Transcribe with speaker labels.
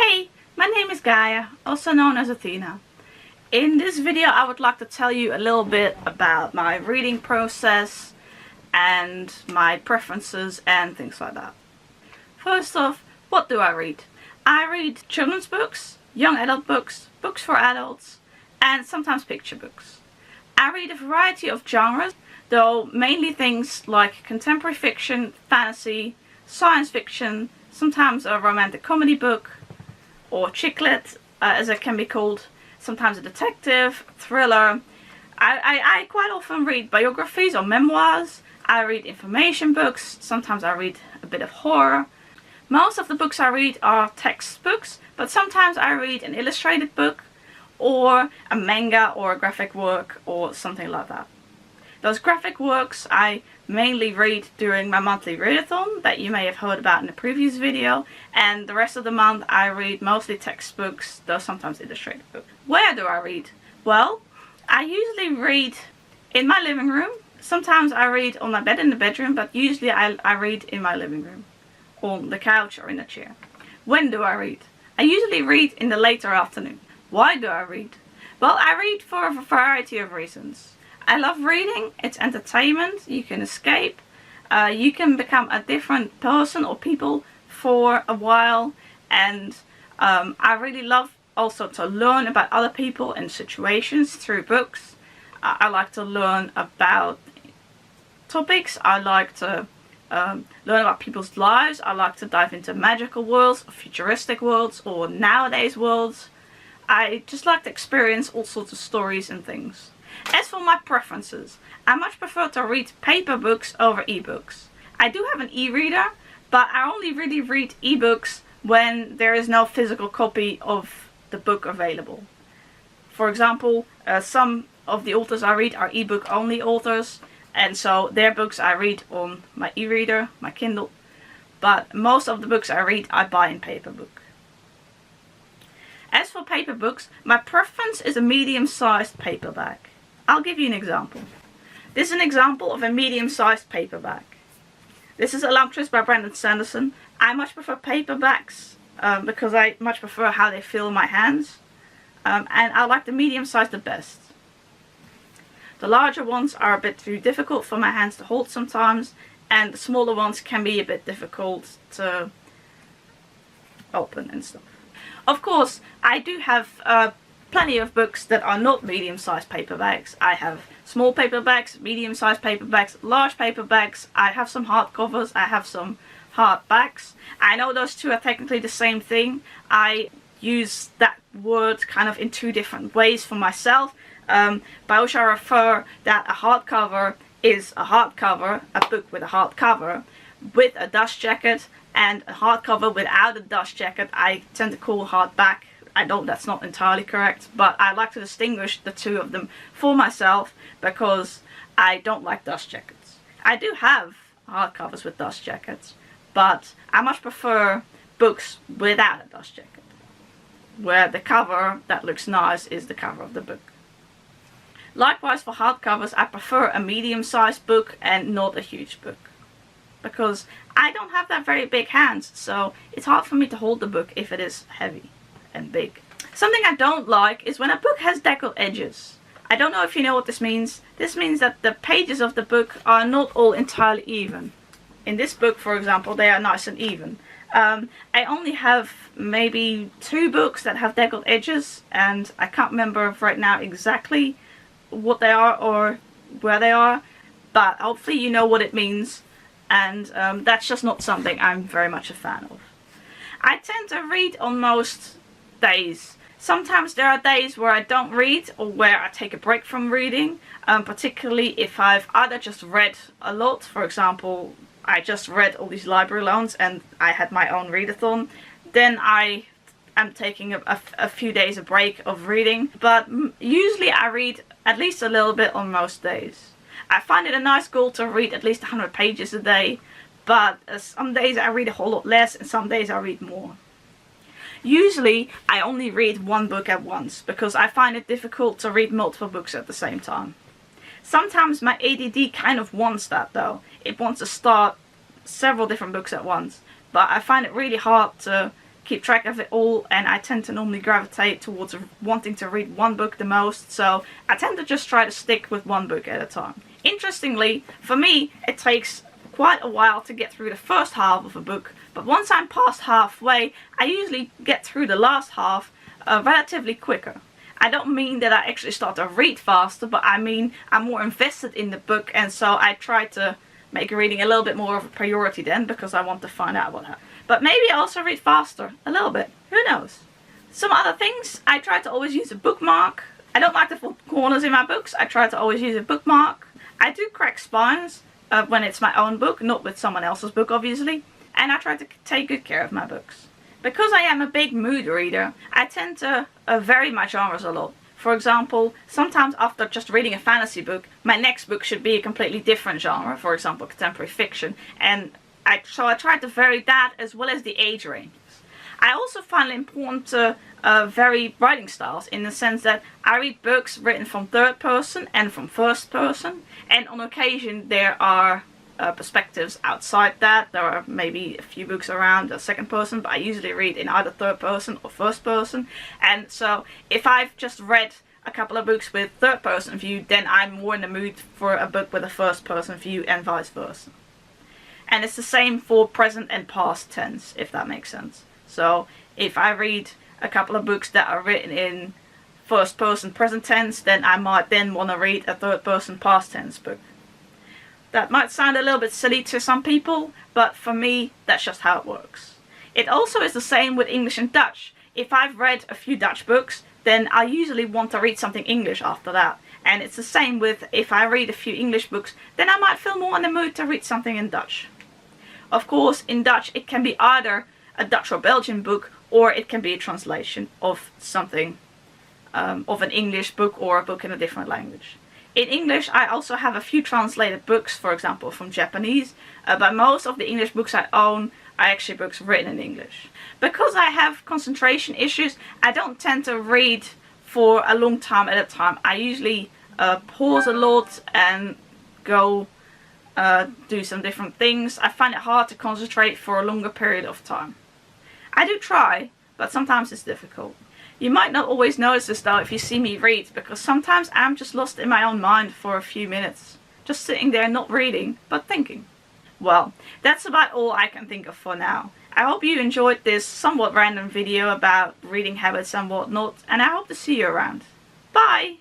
Speaker 1: Hey, my name is Gaia, also known as Athena. In this video I would like to tell you a little bit about my reading process and my preferences and things like that. First off, what do I read? I read children's books, young adult books, books for adults, and sometimes picture books. I read a variety of genres, though mainly things like contemporary fiction, fantasy, science fiction, sometimes a romantic comedy book, or chick lit, as it can be called, sometimes a detective, thriller. I quite often read biographies or memoirs. I read information books, sometimes I read a bit of horror. Most of the books I read are textbooks, but sometimes I read an illustrated book or a manga or a graphic work or something like that. Those graphic works I mainly read during my monthly readathon that you may have heard about in the previous video, and the rest of the month I read mostly textbooks, though sometimes illustrated books. Where do I read? Well, I usually read in my living room. Sometimes I read on my bed in the bedroom, but usually I read in my living room, on the couch or in a chair. When do I read? I usually read in the later afternoon. Why do I read? Well, I read for a variety of reasons. I love reading, it's entertainment, you can escape, you can become a different person or people for a while, and I really love also to learn about other people and situations through books. I like to learn about topics, I like to learn about people's lives, I like to dive into magical worlds, futuristic worlds, or nowadays worlds. I just like to experience all sorts of stories and things. As for my preferences, I much prefer to read paper books over ebooks. I do have an e-reader, but I only really read ebooks when there is no physical copy of the book available. For example, some of the authors I read are ebook only authors, and so their books I read on my e-reader, my Kindle, but most of the books I read I buy in paper book. As for paper books, my preference is a medium-sized paperback. I'll give you an example. This is an example of a medium-sized paperback. This is Elantris by Brandon Sanderson. I much prefer paperbacks because I much prefer how they feel in my hands. And I like the medium size the best. The larger ones are a bit too difficult for my hands to hold sometimes, and the smaller ones can be a bit difficult to open and stuff. Of course, I do have plenty of books that are not medium-sized paperbacks. I have small paperbacks, medium-sized paperbacks, large paperbacks. I have some hardcovers, I have some hardbacks. I know those two are technically the same thing. I use that word kind of in two different ways for myself. By which I refer that a hardcover is a hardcover, a book with a hardcover, with a dust jacket, and a hardcover without a dust jacket I tend to call hardback. I know that's not entirely correct, but I like to distinguish the two of them for myself because I don't like dust jackets. I do have hardcovers with dust jackets, but I much prefer books without a dust jacket, where the cover that looks nice is the cover of the book. Likewise for hardcovers, I prefer a medium-sized book and not a huge book, because I don't have that very big hands, so it's hard for me to hold the book if it is heavy and big. Something I don't like is when a book has deckled edges. I don't know if you know what this means. This means that the pages of the book are not all entirely even. In this book, for example, they are nice and even. I only have maybe 2 books that have deckled edges, and I can't remember right now exactly what they are or where they are, but hopefully you know what it means, and that's just not something I'm very much a fan of. I tend to read on most days. Sometimes there are days where I don't read or where I take a break from reading, particularly if I've either just read a lot. For example, I just read all these library loans and I had my own readathon. Then I am taking a few days a break of reading, but usually I read at least a little bit on most days. I find it a nice goal to read at least 100 pages a day, but some days I read a whole lot less and some days I read more. Usually I only read one book at once because I find it difficult to read multiple books at the same time. Sometimes my ADD kind of wants that though. It wants to start several different books at once, but I find it really hard to keep track of it all, and I tend to normally gravitate towards wanting to read one book the most, so I tend to just try to stick with one book at a time. Interestingly, for me, it takes quite a while to get through the first half of a book, but once I'm past halfway, I usually get through the last half relatively quicker. I don't mean that I actually start to read faster, but I mean I'm more invested in the book, and so I try to make reading a little bit more of a priority then, because I want to find out what happens. But maybe I also read faster, a little bit, who knows. Some other things, I try to always use a bookmark. I don't like to fold corners in my books, I try to always use a bookmark. I do crack spines when it's my own book, not with someone else's book obviously, and I try to take good care of my books. Because I am a big mood reader, I tend to vary my genres a lot. For example, sometimes after just reading a fantasy book, my next book should be a completely different genre, for example contemporary fiction, and so I try to vary that as well as the age ranges. I also find it important to vary writing styles, in the sense that I read books written from third person and from first person, and on occasion there are perspectives outside that. There are maybe a few books around a second person, but I usually read in either third person or first person. And so if I've just read a couple of books with third person view, then I'm more in the mood for a book with a first person view, and vice versa. And it's the same for present and past tense, if that makes sense. So if I read a couple of books that are written in first person present tense, then I might then want to read a third person past tense book. That might sound a little bit silly to some people, but for me, that's just how it works. It also is the same with English and Dutch. If I've read a few Dutch books, then I usually want to read something English after that. And it's the same with if I read a few English books, then I might feel more in the mood to read something in Dutch. Of course, in Dutch, it can be either a Dutch or Belgian book, or it can be a translation of something, of an English book or a book in a different language. In English, I also have a few translated books, for example, from Japanese, but most of the English books I own are actually books written in English. Because I have concentration issues, I don't tend to read for a long time at a time. I usually pause a lot and go do some different things. I find it hard to concentrate for a longer period of time. I do try, but sometimes it's difficult. You might not always notice this though if you see me read, because sometimes I'm just lost in my own mind for a few minutes. Just sitting there not reading, but thinking. Well, that's about all I can think of for now. I hope you enjoyed this somewhat random video about reading habits and whatnot, and I hope to see you around. Bye!